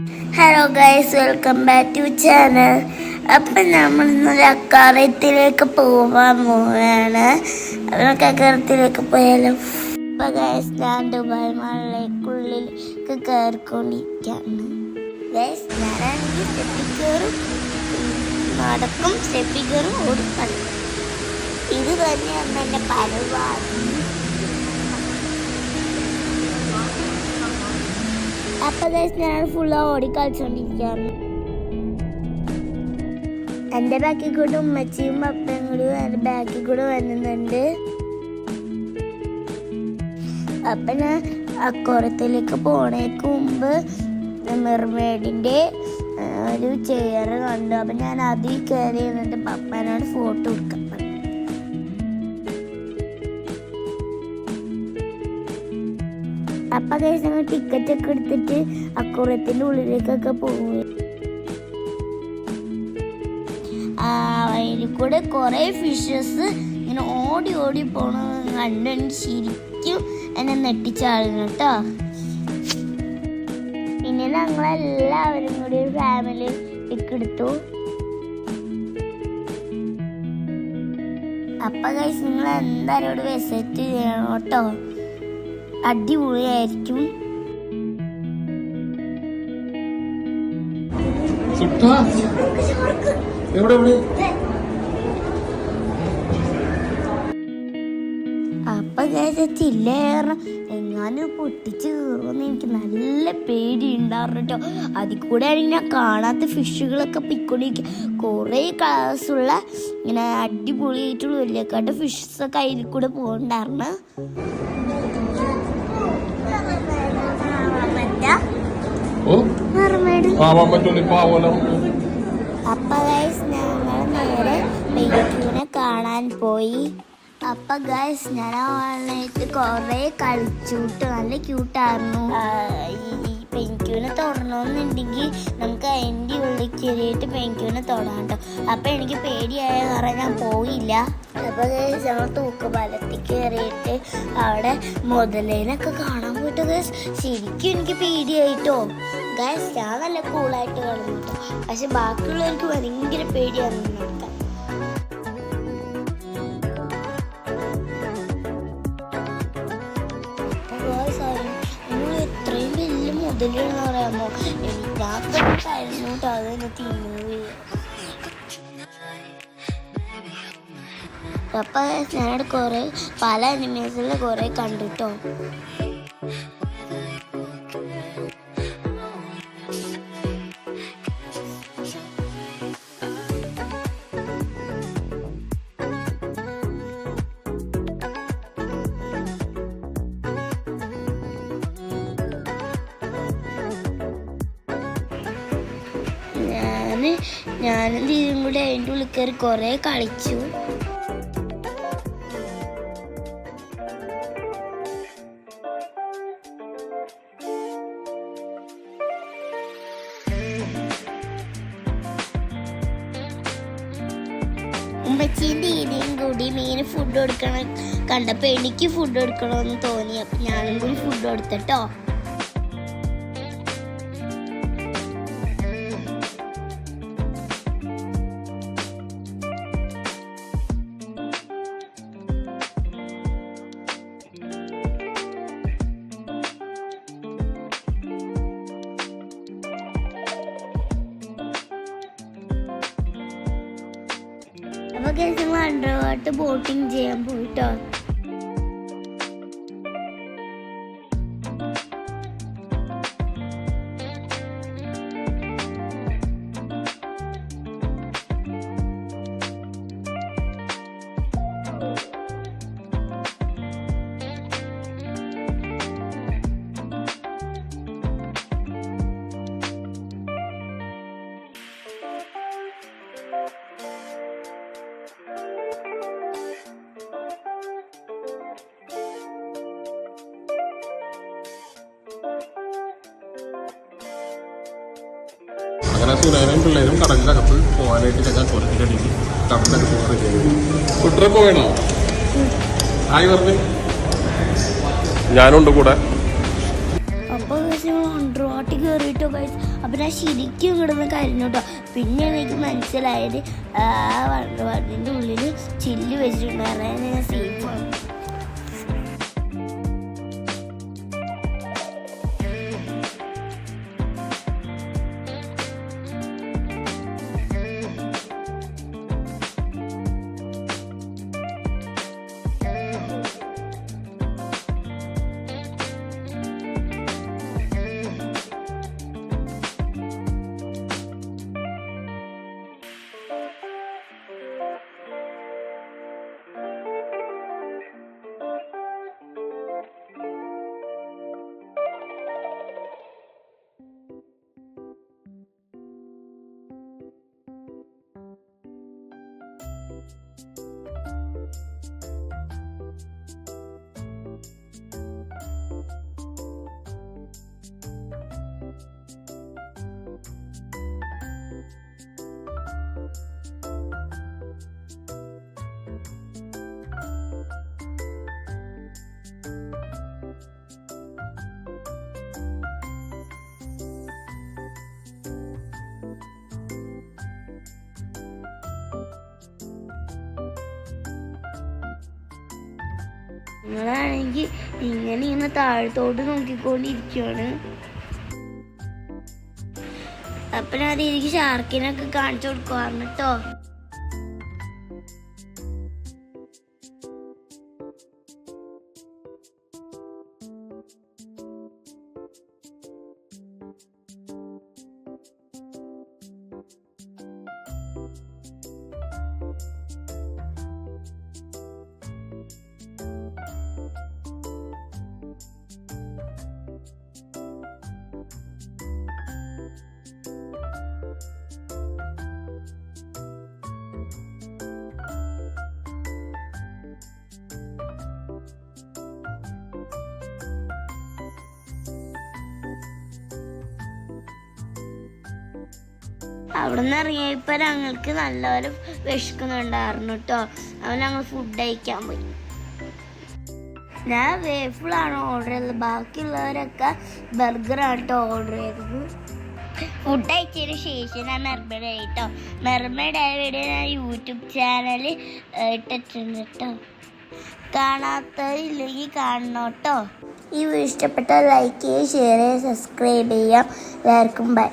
Hello guys, welcome back to channel. അപ്പം നമ്മൾ ഇന്നൊരു അക്കാറത്തിലേക്ക് പോകാൻ പോവുകയാണ്. നമുക്ക് അക്കാറത്തിലേക്ക് പോയാലും. അപ്പം ഗൈസ്, ഞാൻ ദുബായ് മാളിലേക്കുള്ളിലേക്ക് കയറിക്കൊണ്ടിരിക്കുകയാണ്. ഗൈസ്, ഞാനാണെങ്കിൽ സ്റ്റെപ്പിൽ കയറും, നടക്കും, സ്റ്റെപ്പിൽ കയറും, ഓടിക്കളിക്കും. ഇത് തന്നെയാണ് എൻ്റെ പരിപാടി. അപ്പം ഞാൻ ഫുള്ള് ഓടിക്കളിച്ചോണ്ടിരിക്കുകയാണ്. എൻ്റെ ബാക്കിൽ കൂടെ ഉമ്മച്ചിയും പപ്പയും കൂടി എൻ്റെ ബാക്കിൽ കൂടെ വരുന്നുണ്ട്. അപ്പം ഞാൻ അക്കോറത്തിലേക്ക് പോണേക്ക് മുമ്പ് മെർമെയ്ഡിൻ്റെ ഒരു ചെയർ കണ്ടു. അപ്പം ഞാൻ അതിൽ കയറി എന്നിട്ട് പപ്പനോട് ഫോട്ടോ എടുക്കാം. അപ്പം കേസ് ഞങ്ങൾ ടിക്കറ്റ് ഒക്കെ എടുത്തിട്ട് അക്കൂറത്തിൻ്റെ ഉള്ളിലേക്കൊക്കെ പോകും. അതിൽ കൂടെ കുറേ ഫിഷസ് ഇങ്ങനെ ഓടി ഓടി പോകണം കണ്ട് ശരിക്കും എന്നെ നെട്ടിച്ചാടുന്നു കേട്ടോ. പിന്നെ ഞങ്ങളെല്ലാവരും കൂടി ഒരു ഫാമിലി പിക്ക് എടുത്തു. അപ്പം കേസ് നിങ്ങൾ എന്തായാലും ഇവിടെ വിസിറ്റ് ചെയ്യണം കേട്ടോ, അടിപൊളിയായിരിക്കും. അപ്പൊ ചില്ലേറെ എങ്ങാനും പൊട്ടിച്ച് കയറുമെന്ന് എനിക്ക് നല്ല പേടി ഉണ്ടായിരുന്നു കേട്ടോ. അതിൽ കൂടെ ആണെങ്കിൽ ഞാൻ കാണാത്ത ഫിഷുകളൊക്കെ പിക്കൊണ്ടിരിക്കുക. കുറേ കളേഴ്സുള്ള ഇങ്ങനെ അടിപൊളിയായിട്ടുള്ള വലിയക്കാട്ട് ഫിഷസൊക്കെ അതിൽ കൂടെ പോകണ്ടായിരുന്നു. അപ്പൊ ഗൈസ് ഞങ്ങൾ നേരെ പെൻഗ്വിനെ കാണാൻ പോയി. അപ്പൊ ഗൈസ് ഞാൻ ഓൺലൈനിൽ കുറെ കളിച്ചുട്ട് നല്ല ക്യൂട്ടായിരുന്നു. ഈ പെൻഗ്വിനെ തൊടണമെന്നുണ്ടെങ്കിൽ നമുക്ക് അതിൻ്റെ ഉള്ളിൽ കയറിയിട്ട് പെൻഗ്വിനെ തൊടാം കേട്ടോ. അപ്പൊ എനിക്ക് പേടിയായ കാരണം ഞാൻ പോയില്ല. അപ്പൊ ഗൈസ് ഞങ്ങൾ തൂക്കുപാലത്തിൽ കയറിയിട്ട് അവിടെ മുതലേനൊക്കെ കാണാൻ പോയിട്ട് ഗൈസ് ശരിക്കും എനിക്ക് പേടിയായിട്ടോ. ഗൈസ് ഞാൻ നല്ല കൂളായിട്ട് കളഞ്ഞു കേട്ടോ, പക്ഷെ ബാക്കിയുള്ളവർക്ക് ഭയങ്കര പേടിയാണ് നടക്കാൻ. എത്രയും വലിയ മുതലെന്ന് പറയാമോ, എനിക്കായിരുന്നു കേട്ടോ. അതെന്നെ തിന്നു. അപ്പൊ ഞാനവിടെ കുറെ പല അനിമേഴ്സിൽ കുറെ കണ്ടിട്ടോ. ഞാനും തീരും കൂടി അതിൻ്റെ ഉള്ളിൽ കയറി കുറെ കളിച്ചു. ഉമ്മച്ചീൻ്റെ ഈനയും കൂടി മീന് ഫുഡ് കൊടുക്കണം കണ്ടപ്പോൾ എനിക്ക് ഫുഡ് കൊടുക്കണമെന്ന് തോന്നി. അപ്പം ഞാനും കൂടി ഫുഡ് കൊടുത്തട്ടോ. അപ്പൊ കേസ് ഞങ്ങൾ അണ്ടർ വാട്ടർ ബോട്ടിങ് ചെയ്യാൻ പോയിട്ടോ. അങ്ങനെ സുനേനയും പിള്ളേരും കടലിനകത്ത് പോകാനായിട്ട് ഞങ്ങൾ കുറച്ചിട്ടടിക്ക് കടലിനകത്ത് പോകാൻ കുട്ടറെ പോയണോ? ആയി പറഞ്ഞു ഞാനുണ്ട് കൂടെ. അപ്പോൾ അണ്ടർ വാട്ടർ കയറിയിട്ടോ ഗൈസ്. അപ്പം ഞാൻ ശരിക്കും ഇങ്ങോട്ടൊന്ന് കരഞ്ഞു കേട്ടോ. പിന്നെ എനിക്ക് മനസ്സിലായത് ആ വണ്ടിൻ്റെ ഉള്ളിൽ ചില്ല് വെച്ചിട്ടുണ്ടായിരുന്നു. ഞാൻ സേഫാണ്. നിങ്ങളാണെങ്കിൽ ഇങ്ങനെ താഴത്തോട്ട് നോക്കിക്കൊണ്ടിരിക്കുകയാണ്. അപ്പൊ ഞാൻ എനിക്ക് ഷാർക്കിനൊക്കെ കാണിച്ചു കൊടുക്കുവായിരുന്നു കേട്ടോ. അവിടെ നിന്ന് ഇറങ്ങിയപ്പോൾ ഞങ്ങൾക്ക് നല്ലപോലെ വിശക്കുന്നുണ്ടായിരുന്നു കേട്ടോ. അവൻ ഞങ്ങൾ ഫുഡ് കഴിക്കാൻ പോയി. ഞാൻ വേഫിളാണ് ഓർഡർ ചെയ്തത്. ബാക്കിയുള്ളവരൊക്കെ ബർഗറാണ് കേട്ടോ ഓർഡർ ചെയ്തത്. ഫുഡ് കഴിച്ചതിന് ശേഷം ഞാൻ മെർമെയ്ഡ് ആയി കേട്ടോ. മെർമെയ്ഡ് ആയ വീഡിയോ ഞാൻ യൂട്യൂബ് ചാനൽ ഇട്ടിട്ടുണ്ട് കേട്ടോ. കാണാത്തതില്ലെങ്കിൽ കാണണം കേട്ടോ. ഈ വീഡിയോ ഇഷ്ടപ്പെട്ടാൽ ലൈക്ക് ചെയ്യുക, ഷെയർ ചെയ്യുക, സബ്സ്ക്രൈബ് ചെയ്യാം. എല്ലാവർക്കും ബൈ.